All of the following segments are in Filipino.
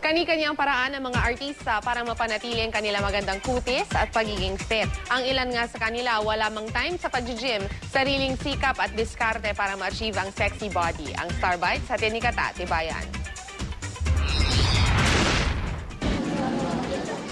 Kani-kanyang paraan ng mga artista para mapanatili ang kanilang magandang kutis at pagiging fit. Ang ilan nga sa kanila wala mang time sa pag-gym, sariling sikap at diskarte para ma-achieve ang sexy body. Ang Star Bites sa Tinikata, Tibayan.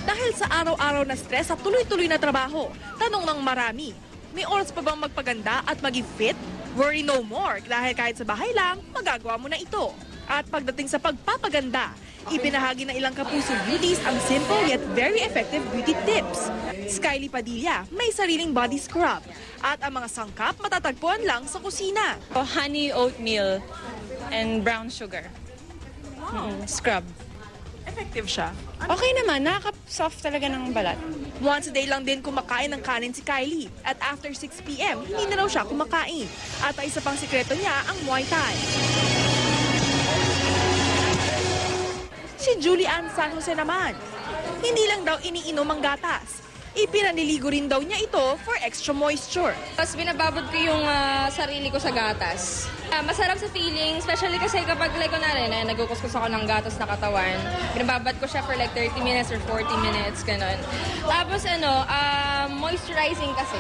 Dahil sa araw-araw na stress at tuloy-tuloy na trabaho, tanong ng marami, may oras pa bang magpaganda at maging fit? Worry no more dahil kahit sa bahay lang, magagawa mo na ito. At pagdating sa pagpapaganda, ibinahagi ng ilang kapusong beauties ang simple yet very effective beauty tips. Skyly Padilla may sariling body scrub at ang mga sangkap matatagpuan lang sa kusina. Honey oatmeal and brown sugar. Scrub. Effective siya. Okay naman, nakaka-soft talaga ng balat. Once a day lang din kumakain ng kanin si Kylie. At after 6 p.m., hindi na raw siya kumakain. At ang isa pang sikreto niya ang Muay Thai. Si Julian San Jose naman, hindi lang daw iniinom ang gatas. Ipinaniligo rin daw niya ito for extra moisture. Tapos binababad ko yung sarili ko sa gatas. Masarap sa feeling, especially kasi kapag like kunwari na nagkukuskus ako ng gatas na katawan, binababad ko siya for like 30 minutes or 40 minutes, ganun. Tapos moisturizing kasi.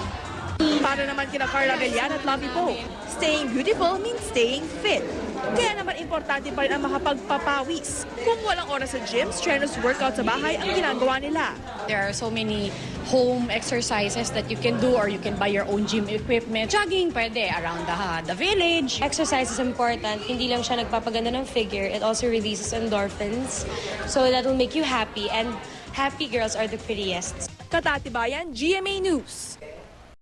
Para naman kina Carla Gallian at Lovie Poe, staying beautiful means staying fit. Kaya naman importante pa rin ang makapagpapawis. Kung walang oras sa gym, strenuous workout sa bahay ang ginagawa nila. There are so many home exercises that you can do or you can buy your own gym equipment. Jogging, pwede around the village. Exercise is important. Hindi lang siya nagpapaganda ng figure. It also releases endorphins. So that will make you happy. And happy girls are the prettiest. Katatibayan, GMA News.